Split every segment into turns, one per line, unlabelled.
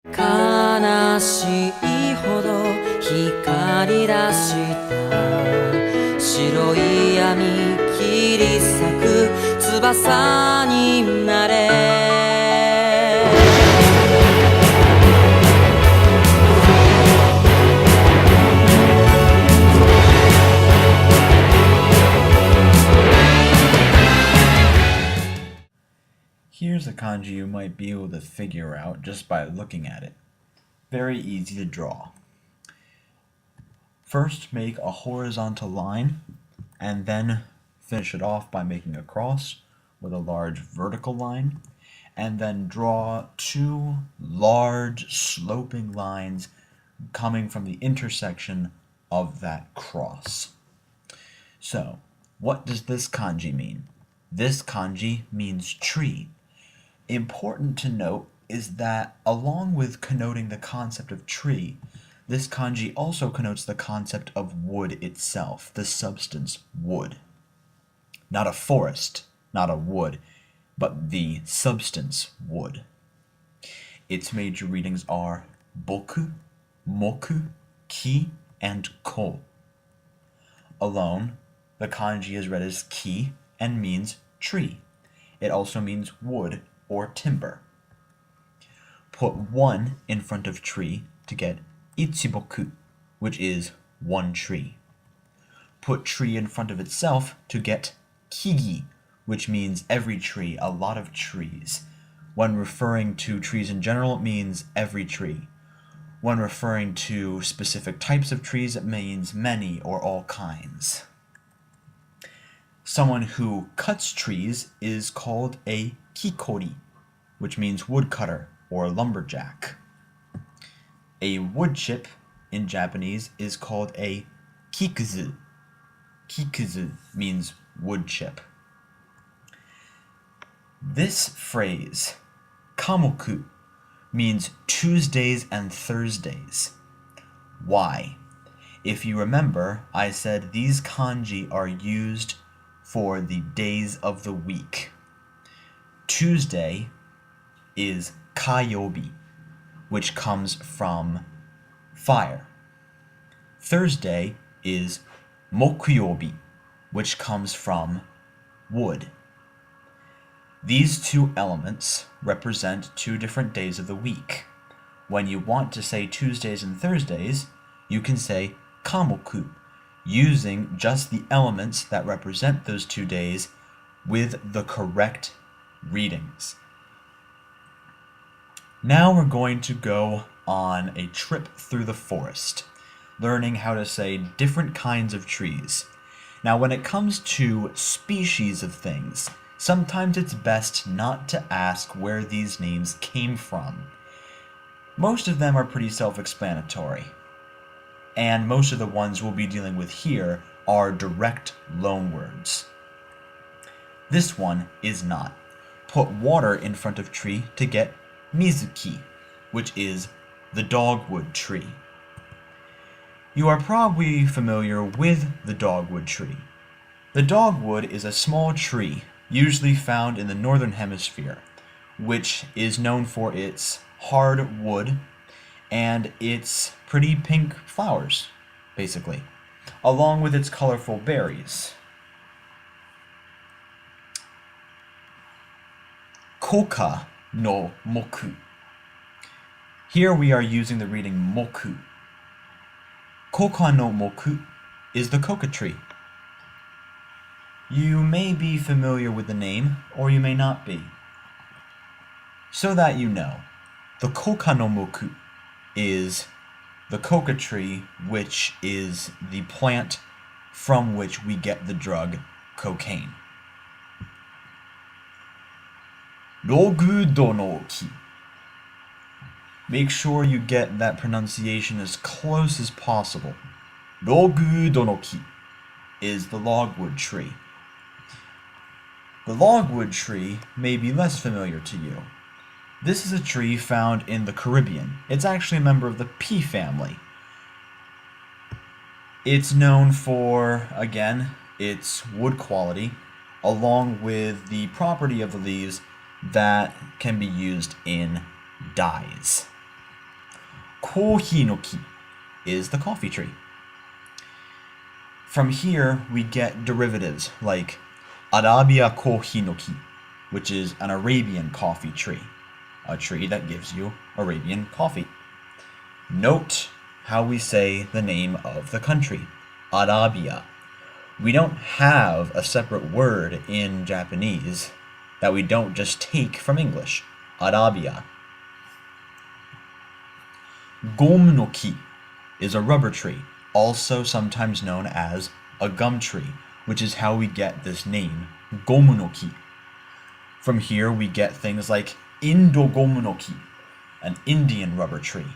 悲しいほど光り出した白い闇切り裂く翼になれ
Here's a kanji you might be able to figure out just by looking at it. Very easy to draw. First, make a horizontal line, and then finish it off by making a cross with a large vertical line, and then draw two large sloping lines coming from the intersection of that cross. So, what does this kanji mean? This kanji means tree. Important to note is that along with connoting the concept of tree, this kanji also connotes the concept of wood itself, the substance wood. Not a forest, not a wood, but the substance wood. Its major readings are boku, moku, ki, and ko. Alone, the kanji is read as ki and means tree. It also means wood or timber. Put 1 in front of tree to get ichiboku, which is one tree. Put tree in front of itself to get kigi, which means every tree, a lot of trees. When referring to trees in general, it means every tree. When referring to specific types of trees, it means many or all kinds. Someone who cuts trees is called a kikori, which means woodcutter or lumberjack. A wood chip in Japanese is called a kikuzu. Kikuzu means wood chip. This phrase, kamoku, means Tuesdays and Thursdays. Why? If you remember, I said these kanji are used for the days of the week. Tuesday is kayobi, which comes from fire. Thursday is mokuyobi, which comes from wood. These two elements represent 2 different days of the week. When you want to say Tuesdays and Thursdays, you can say kamoku, using just the elements that represent those 2 days with the correct readings. Now we're going to go on a trip through the forest, learning how to say different kinds of trees. Now when it comes to species of things, sometimes it's best not to ask where these names came from. Most of them are pretty self-explanatory, and most of the ones we'll be dealing with here are direct loanwords. This one is not. Put water in front of tree to get mizuki, which is the dogwood tree. You are probably familiar with the dogwood tree. The dogwood is a small tree, usually found in the northern hemisphere, which is known for its hard wood and its pretty pink flowers, basically, along with its colorful berries. Koka no moku. Here we are using the reading moku. Koka no moku is the coca tree. You may be familiar with the name, or you may not be. So that you know, the koka no moku is the coca tree, which is the plant from which we get the drug cocaine. Rogudo no ki. Make sure you get that pronunciation as close as possible. Rogudo no ki is the logwood tree. The logwood tree may be less familiar to you. This is a tree found in the Caribbean. It's actually a member of the pea family. It's known for, again, its wood quality, along with the property of the leaves that can be used in dyes. kohi no ki is the coffee tree. From here, we get derivatives like Arabia kohi no ki, which is an Arabian coffee tree, a tree that gives you Arabian coffee. Note how we say the name of the country, Arabia. We don't have a separate word in Japanese that we don't just take from English, Arabia. Gomu no ki is a rubber tree, also sometimes known as a gum tree, which is how we get this name, gomu no ki. From here we get things like Indo gomu no ki, an Indian rubber tree.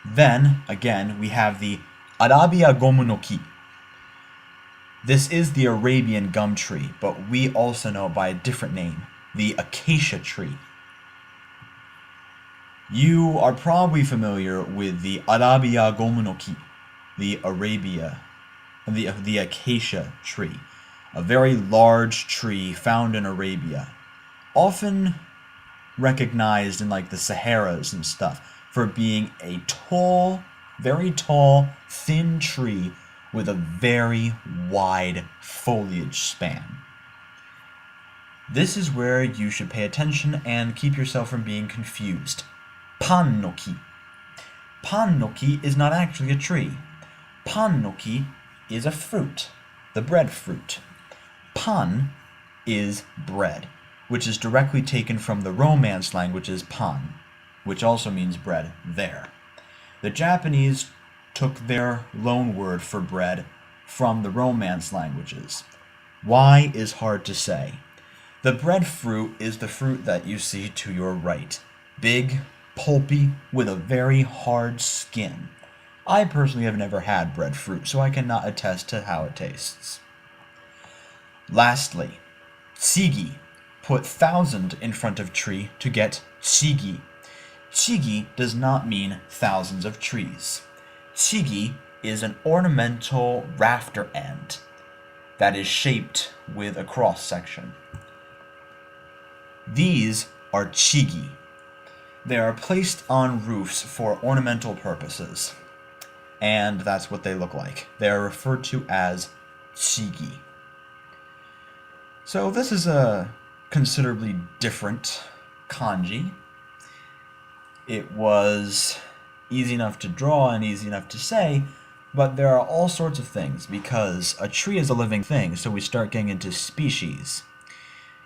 Then, again, we have the Arabia gomu no ki. This is the Arabian gum tree, but we also know it by a different name, the acacia tree. You are probably familiar with the Arabia gomu no ki, the acacia tree, a very large tree found in Arabia, often recognized in like the Saharas and stuff for being a tall, very tall, thin tree with a very wide foliage span. This is where you should pay attention and keep yourself from being confused. Pan no ki. Pan no ki is not actually a tree. Pan no ki is a fruit, the breadfruit. Pan is bread, which is directly taken from the Romance language's pan, which also means bread there. The Japanese took their loan word for bread from the Romance languages. Why is hard to say. The breadfruit is the fruit that you see to your right. Big, pulpy, with a very hard skin. I personally have never had breadfruit, so I cannot attest to how it tastes. Lastly, tsigi. Put 1,000 in front of tree to get chigi. Chigi does not mean thousands of trees. Chigi is an ornamental rafter end that is shaped with a cross section. These are chigi. They are placed on roofs for ornamental purposes, and that's what they look like. They are referred to as chigi. So this is a considerably different kanji. It was easy enough to draw and easy enough to say, but there are all sorts of things because a tree is a living thing, so we start getting into species.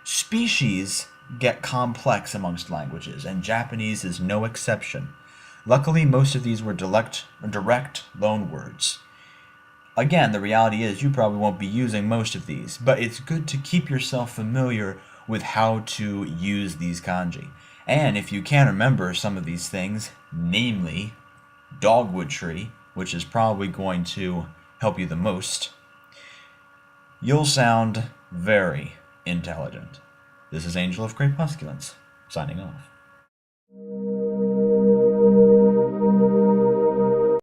Species get complex amongst languages, and Japanese is no exception. Luckily, most of these were direct loan words. Again, the reality is you probably won't be using most of these, but it's good to keep yourself familiar with how to use these kanji. And if you can remember some of these things, namely dogwood tree, which is probably going to help you the most, you'll sound very intelligent. This is Angel of Crepusculence, signing off.